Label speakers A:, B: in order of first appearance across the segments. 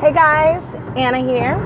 A: Hey guys, Anna here.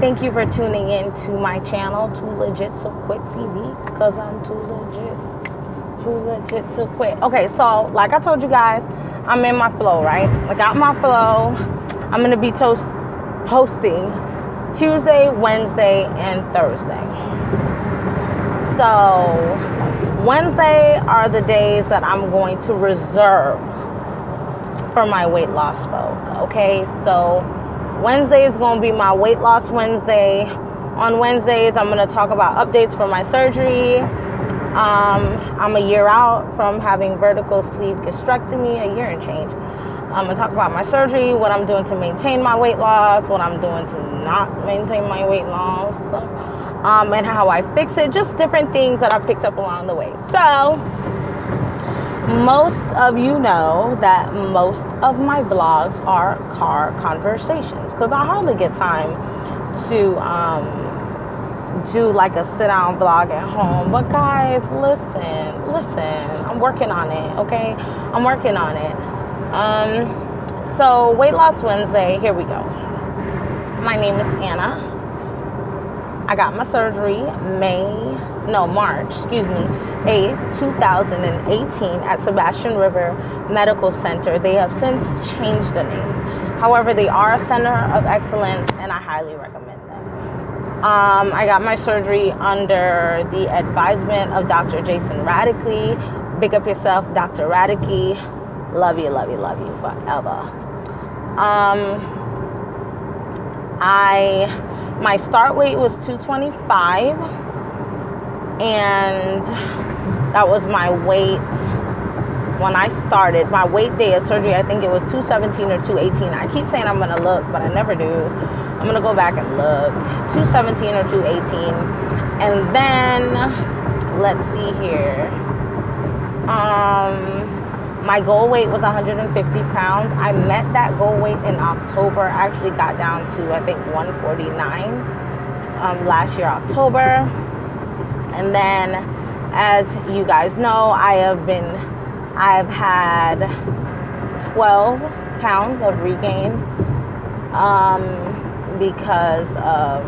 A: Thank you for tuning in to my channel, Too Legit to Quit TV, because I'm too legit to quit. Okay, so like I told you guys, I'm in my flow, right? I got my flow. I'm going to be posting Tuesday, Wednesday, and Thursday. So Wednesday are the days that I'm going to reserve for my weight loss folk. Okay, so Wednesday is going to be my weight loss Wednesday. On Wednesdays, I'm going to talk about updates for my surgery. I'm a year out from having vertical sleeve gastrectomy, a year and change. I'm going to talk about my surgery, what I'm doing to maintain my weight loss, what I'm doing to not maintain my weight loss, and how I fix it, just different things that I picked up along the way. So, most of you know that most of my vlogs are car conversations because I hardly get time to do like a sit-down vlog at home. But guys, listen, I'm working on it, okay? I'm working on it. So Weight Loss Wednesday, here we go. My name is Anna. I got my surgery March 8th, 2018 at Sebastian River Medical Center. They have since changed the name. However, they are a center of excellence and I highly recommend them. I got my surgery under the advisement of Dr. Jason Radicke. Big up yourself, Dr. Radicke. Love you forever. My start weight was 225, and that was my weight when I started. My weight day of surgery, I think it was 217 or 218. I keep saying I'm gonna look, but I never do. I'm gonna go back and look. 217 or 218, and then let's see here. My goal weight was 150 pounds. I met that goal weight in October. I actually got down to, I think, 149 last year, October. And then, as you guys know, I've had 12 pounds of regain because of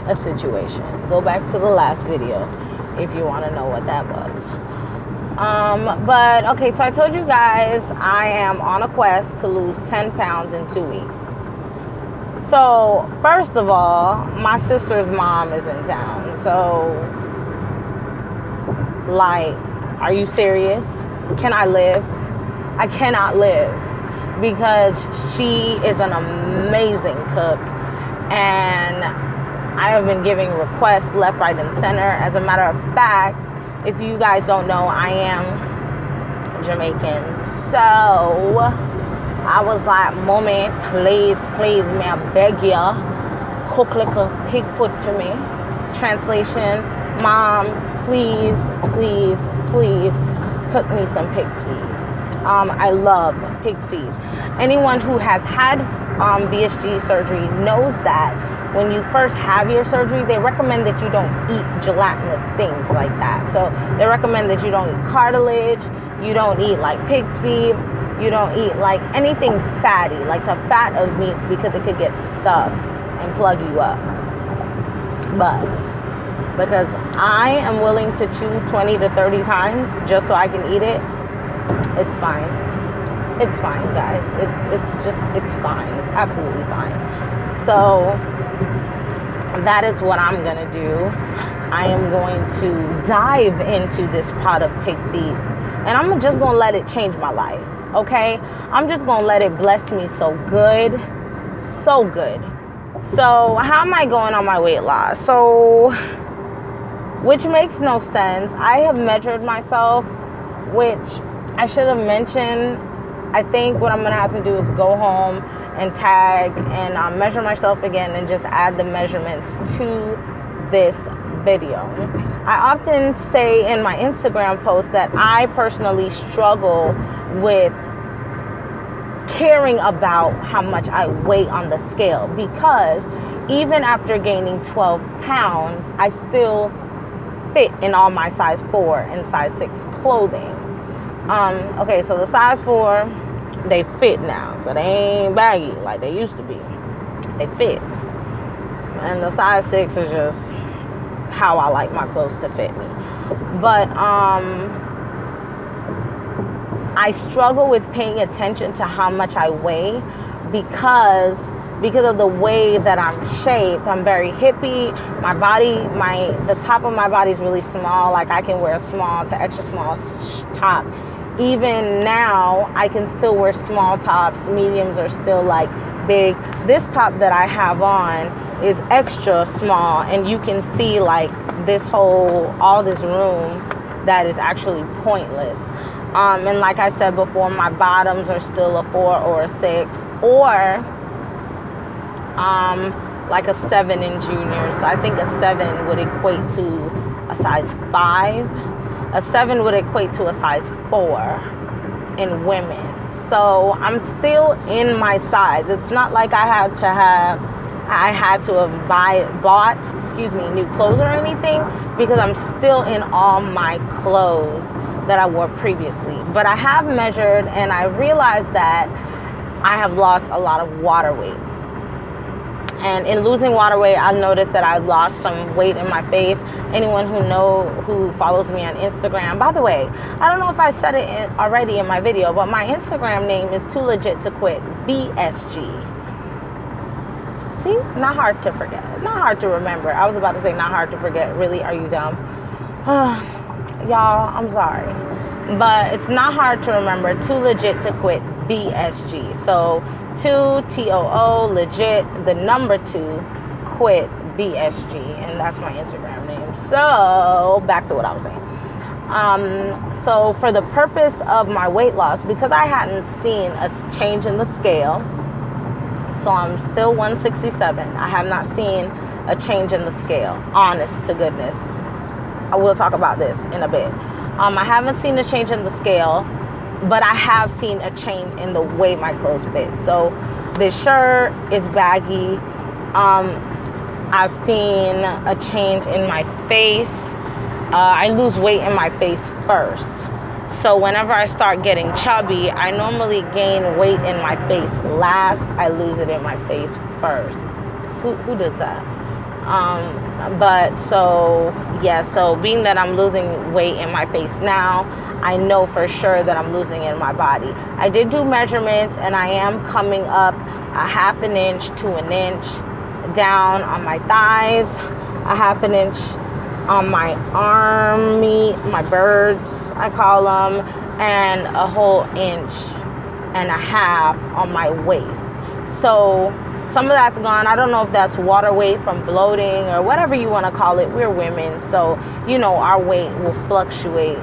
A: a situation. Go back to the last video if you want to know what that was. But okay, so I told you guys I am on a quest to lose 10 pounds in 2 weeks. So first of all, my sister's mom is in town. So like, are you serious? Can I live? I cannot live because she is an amazing cook and I have been giving requests left, right, and center. As a matter of fact, if you guys don't know, I am Jamaican. So I was like, Mommy, please, may I beg ya, cook like a pig foot for me. Translation, Mom, please, cook me some pig's feet. I love pig's feet. Anyone who has had VSG surgery knows that when you first have your surgery, they recommend that you don't eat gelatinous things like that. So they recommend that you don't eat cartilage, you don't eat like pig's feet, you don't eat like anything fatty, like the fat of meats, because it could get stuck and plug you up. But because I am willing to chew 20 to 30 times just so I can eat it, it's fine. It's fine, guys. It's fine. It's absolutely fine. So that is what I'm gonna do. I am going to dive into this pot of pig feet and I'm just gonna let it change my life, okay? I'm just gonna let it bless me so good. So how am I going on my weight loss? So, which makes no sense. I have measured myself, which I should have mentioned. I think what I'm gonna have to do is go home and tag and measure myself again and just add the measurements to this video. I often say in my Instagram post that I personally struggle with caring about how much I weigh on the scale because even after gaining 12 pounds, I still fit in all my size 4 and size 6 clothing. Okay, so the size 4, they fit now, so they ain't baggy like they used to be. they fit. And the size 6 is just how I like my clothes to fit me. But I struggle with paying attention to how much I weigh because of the way that I'm shaped. I'm very hippie. My body, the top of my body is really small. Like I can wear a small to extra small top. Even now, I can still wear small tops. Mediums are still like big. This top that I have on is extra small, and you can see like all this room that is actually pointless. And like I said before, my bottoms are still a 4 or a 6, or like a 7 in juniors. So I think a 7 would equate to a size 5. A 7 would equate to a size 4 in women. So I'm still in my size. It's not like I had to have bought new clothes or anything, because I'm still in all my clothes that I wore previously. But I have measured, and I realized that I have lost a lot of water weight. And in losing water weight, I noticed that I lost some weight in my face. Anyone who follows me on Instagram, by the way, I don't know if I said it already in my video, but my Instagram name is Too Legit to Quit, VSG. See, not hard to forget, not hard to remember. I was about to say not hard to forget. Really, are you dumb? Y'all, I'm sorry, but it's not hard to remember. Too Legit to Quit, VSG. So 2 TOO legit, the number 2 quit, VSG, and that's my Instagram name. So back to what I was saying. So for the purpose of my weight loss, because I hadn't seen a change in the scale, so I'm still 167. I have not seen a change in the scale, honest to goodness. I will talk about this in a bit. I haven't seen a change in the scale, but I have seen a change in the way my clothes fit. So this shirt is baggy. I've seen a change in my face. I lose weight in my face first. So whenever I start getting chubby, I normally gain weight in my face last. I lose it in my face first. Who does that? But so, yeah, so being that I'm losing weight in my face now, I know for sure that I'm losing in my body. I did do measurements, and I am coming up a half an inch to an inch down on my thighs, a half an inch on my arm meat, my birds, I call them, and a whole inch and a half on my waist. So some of that's gone. I don't know if that's water weight from bloating or whatever you want to call it. We're women, so you know our weight will fluctuate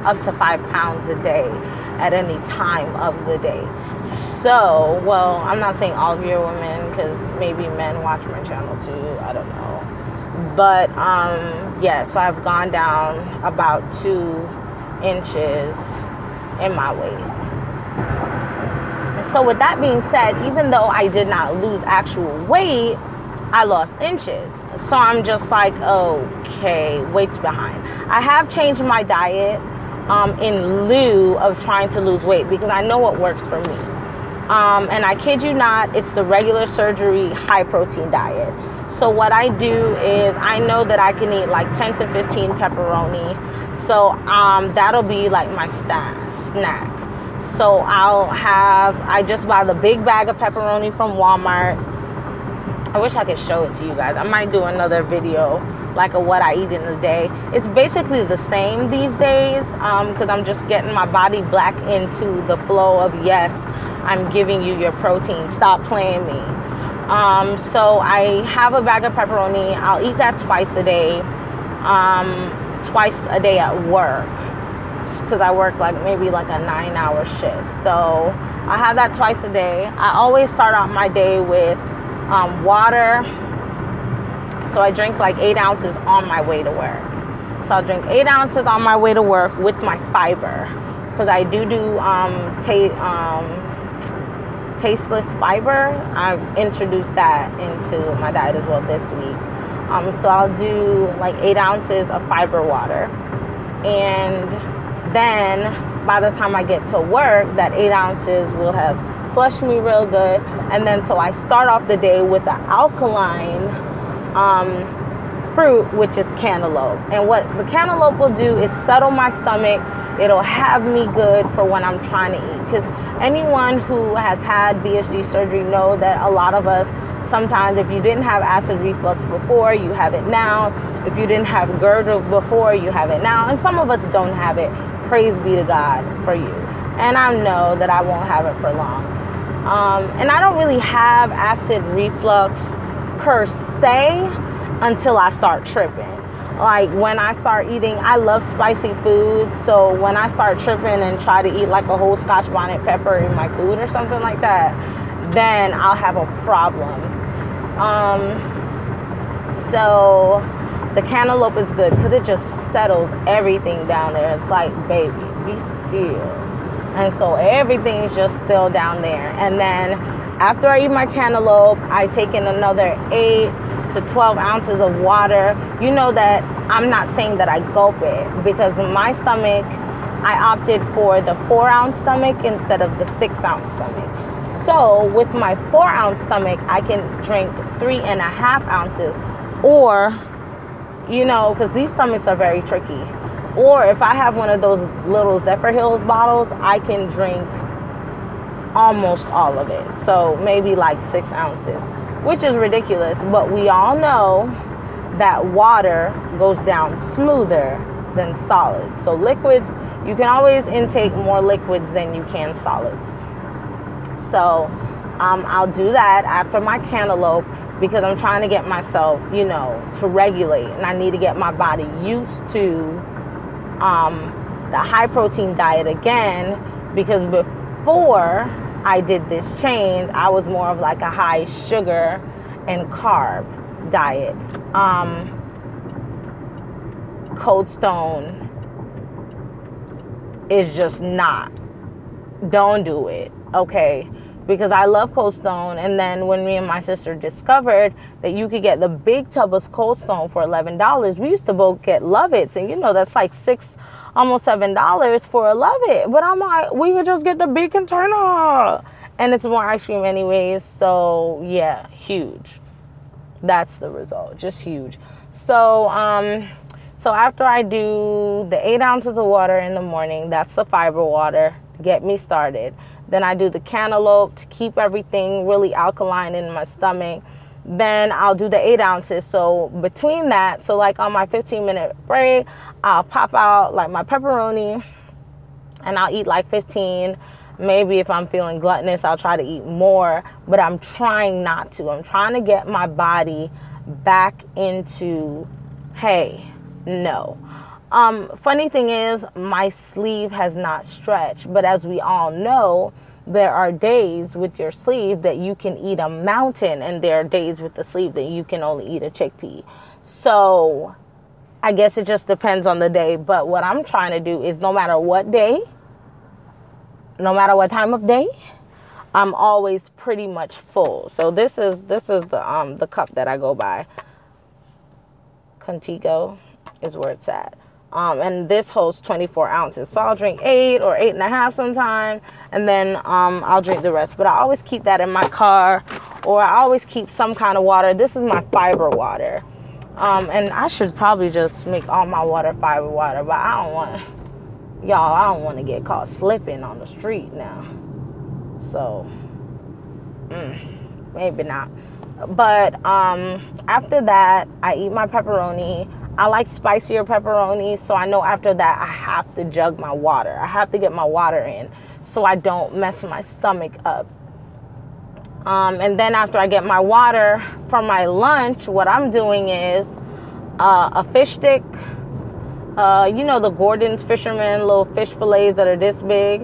A: up to 5 pounds a day at any time of the day. So, well, I'm not saying all of you are women, because maybe men watch my channel too. I don't know. But yeah, so I've gone down about 2 inches in my waist. So with that being said, even though I did not lose actual weight, I lost inches. So I'm just like, okay, weight's behind. I have changed my diet in lieu of trying to lose weight, because I know what works for me. And I kid you not, it's the regular surgery high protein diet. So what I do is I know that I can eat like 10 to 15 pepperoni. So that'll be like my snack. So I just buy the big bag of pepperoni from Walmart. I wish I could show it to you guys. I might do another video like of what I eat in a day. It's basically the same these days, because I'm just getting my body back into the flow of, yes, I'm giving you your protein. Stop playing me. So I have a bag of pepperoni. I'll eat that twice a day at work, because I work maybe a 9-hour shift. So I have that twice a day. I always start out my day with water. So I drink 8 ounces on my way to work. So I'll drink 8 ounces on my way to work with my fiber, because I do tasteless fiber. I've introduced that into my diet as well this week. So I'll do 8 ounces of fiber water, and then by the time I get to work, that 8 ounces will have flush me real good. And then so I start off the day with the alkaline fruit, which is cantaloupe. And what the cantaloupe will do is settle my stomach. It'll have me good for when I'm trying to eat. Because anyone who has had VSG surgery know that a lot of us, sometimes if you didn't have acid reflux before, you have it now. If you didn't have GERD before, you have it now. And some of us don't have it. Praise be to God for you. And I know that I won't have it for long. And I don't really have acid reflux per se until I start tripping. Like when I start eating, I love spicy food. So when I start tripping and try to eat like a whole Scotch bonnet pepper in my food or something like that, then I'll have a problem. So the cantaloupe is good because it just settles everything down there. It's like, baby, be still. And so everything's just still down there. And then after I eat my cantaloupe, I take in another 8 to 12 ounces of water. You know that I'm not saying that I gulp it, because my stomach, I opted for the 4-ounce stomach instead of the 6-ounce stomach. So with my 4-ounce stomach, I can drink 3.5 ounces, or, you know, because these stomachs are very tricky. Or if I have one of those little Zephyrhills bottles, I can drink almost all of it. So maybe like 6 ounces, which is ridiculous. But we all know that water goes down smoother than solids. So liquids, you can always intake more liquids than you can solids. So I'll do that after my cantaloupe, because I'm trying to get myself, you know, to regulate. And I need to get my body used to the high protein diet again, because before I did this change, I was more of like a high sugar and carb diet. Cold Stone is just not. Don't do it, okay? Because I love Cold Stone. And then when me and my sister discovered that you could get the big tub of Cold Stone for $11, we used to both get Love-Its. And you know, that's like $6, almost $7 for a Love-It. But I'm like, we could just get the big container. And it's more ice cream anyways. So yeah, huge. That's the result, just huge. So, so after I do the 8 ounces of water in the morning, that's the fiber water to get me started. Then I do the cantaloupe to keep everything really alkaline in my stomach. Then I'll do the 8 ounces. So between that, so like on my 15-minute break, I'll pop out like my pepperoni and I'll eat like 15. Maybe if I'm feeling gluttonous, I'll try to eat more, but I'm trying not to. I'm trying to get my body back into, hey, no. Funny thing is, my sleeve has not stretched, but as we all know, there are days with your sleeve that you can eat a mountain, and there are days with the sleeve that you can only eat a chickpea. So I guess it just depends on the day. But what I'm trying to do is no matter what day, no matter what time of day, I'm always pretty much full. So this is the cup that I go by. Contigo is where it's at. And this holds 24 ounces. So I'll drink 8 or 8.5 sometime, and then I'll drink the rest. But I always keep that in my car, or I always keep some kind of water. This is my fiber water. And I should probably just make all my water fiber water, but I don't want, y'all, I don't want to get caught slipping on the street now. So, maybe not. But after that, I eat my pepperoni. I like spicier pepperoni, so I know after that I have to jug my water. I have to get my water in so I don't mess my stomach up. And then after I get my water, for my lunch, what I'm doing is a fish stick. You know, the Gordon's Fisherman little fish fillets that are this big.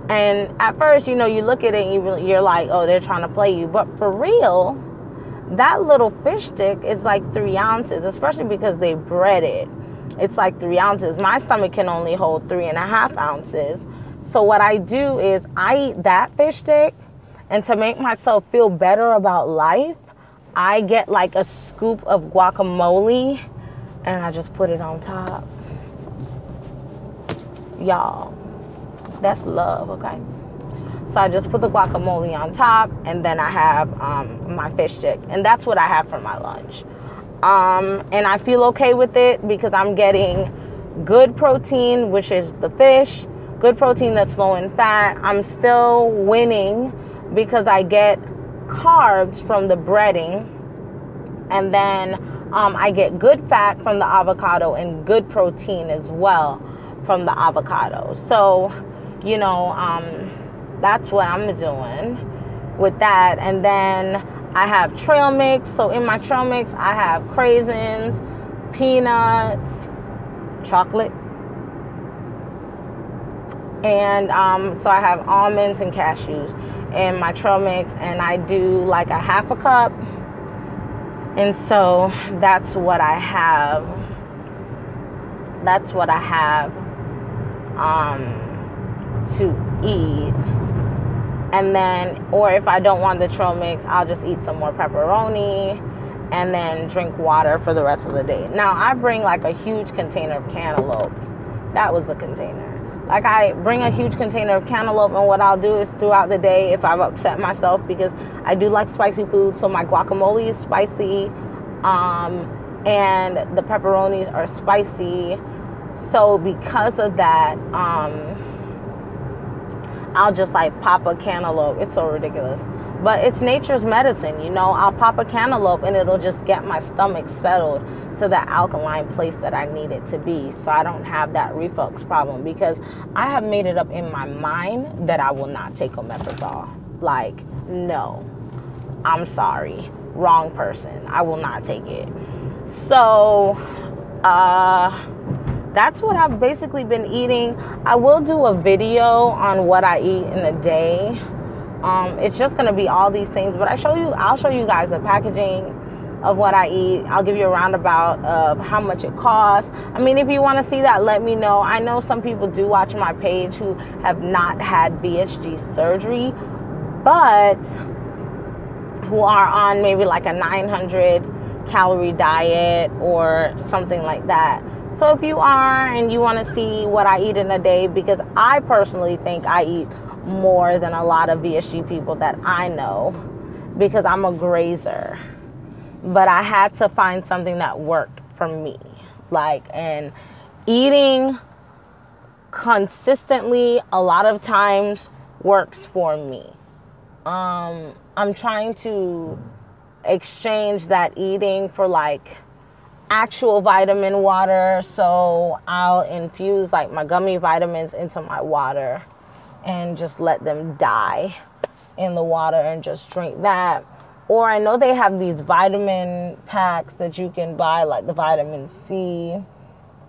A: And at first, you know, you look at it and you're like, oh, they're trying to play you. But for real, that little fish stick is like 3 ounces, especially because they bread it. It's like 3 ounces. My stomach can only hold 3.5 ounces. So what I do is I eat that fish stick, and to make myself feel better about life, I get like a scoop of guacamole and I just put it on top. Y'all, that's love, okay? So I just put the guacamole on top, and then I have my fish stick. And that's what I have for my lunch. And I feel okay with it because I'm getting good protein, which is the fish, good protein that's low in fat. I'm still winning because I get carbs from the breading, and then I get good fat from the avocado and good protein as well from the avocado. So, you know, that's what I'm doing with that. And then I have trail mix. So in my trail mix, I have craisins, peanuts, chocolate, and so I have almonds and cashews in my trail mix, and I do like a half a cup. And so that's what I have. That's what I have to eat. And then, or if I don't want the trail mix, I'll just eat some more pepperoni and then drink water for the rest of the day. Now, I bring like a huge container of cantaloupes. That was the container. Like, I bring a huge container of cantaloupe, and what I'll do is throughout the day, if I've upset myself, because I do like spicy food, so my guacamole is spicy, and the pepperonis are spicy. So because of that, I'll just like pop a cantaloupe. It's so ridiculous. But it's nature's medicine, you know. I'll pop a cantaloupe and it'll just get my stomach settled to the alkaline place that I need it to be, so I don't have that reflux problem, because I have made it up in my mind that I will not take omeprazole. Like, no, I'm sorry, wrong person. I will not take it. So that's what I've basically been eating. I will do a video on what I eat in a day. It's just gonna be all these things, but I'll show you guys the packaging of what I eat. I'll give you a roundabout of how much it costs. I mean, if you want to see that, let me know. I know some people do watch my page who have not had VHG surgery, but who are on maybe like a 900 calorie diet or something like that. So if you are and you want to see what I eat in a day, because I personally think I eat more than a lot of VHG people that I know, because I'm a grazer. But I had to find something that worked for me. Like, and eating consistently a lot of times works for me. I'm trying to exchange that eating for like actual vitamin water. So I'll infuse like my gummy vitamins into my water and just let them die in the water and just drink that. Or I know they have these vitamin packs that you can buy, like the vitamin C.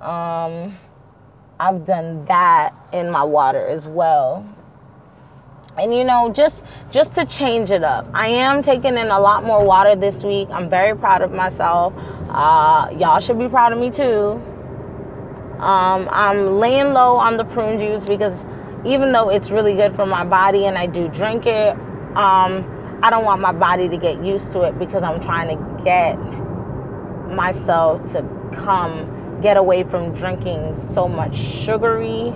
A: I've done that in my water as well. And, you know, just to change it up. I am taking in a lot more water this week. I'm very proud of myself. Y'all should be proud of me too. I'm laying low on the prune juice because even though it's really good for my body and I do drink it, I don't want my body to get used to it, because I'm trying to get myself to get away from drinking so much sugary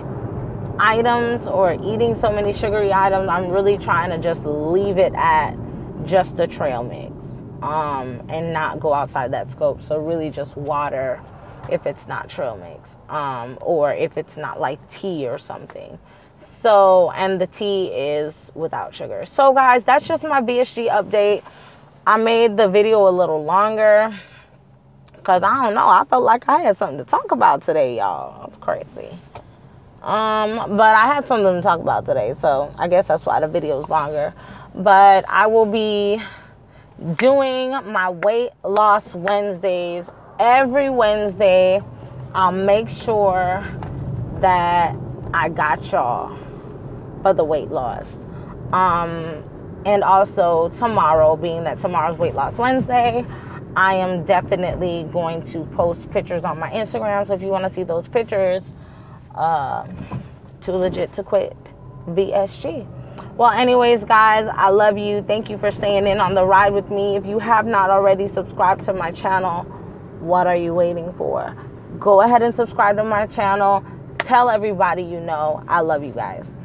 A: items or eating so many sugary items. I'm really trying to just leave it at just the trail mix, and not go outside that scope. So really just water if it's not trail mix, or if it's not like tea or something. So, and the tea is without sugar. So guys, that's just my VHG update. I made the video a little longer because I don't know, I felt like I had something to talk about today, y'all. That's crazy. But I had something to talk about today, so I guess that's why the video is longer. But I will be doing my weight loss Wednesdays every Wednesday. I'll make sure that I got y'all for the weight loss. And also tomorrow, being that tomorrow's Weight Loss Wednesday, I am definitely going to post pictures on my Instagram. So if you want to see those pictures, Too Legit to Quit VSG. Well, anyways, guys, I love you. Thank you for staying in on the ride with me. If you have not already subscribed to my channel, what are you waiting for? Go ahead and subscribe to my channel. Tell everybody you know. I love you guys.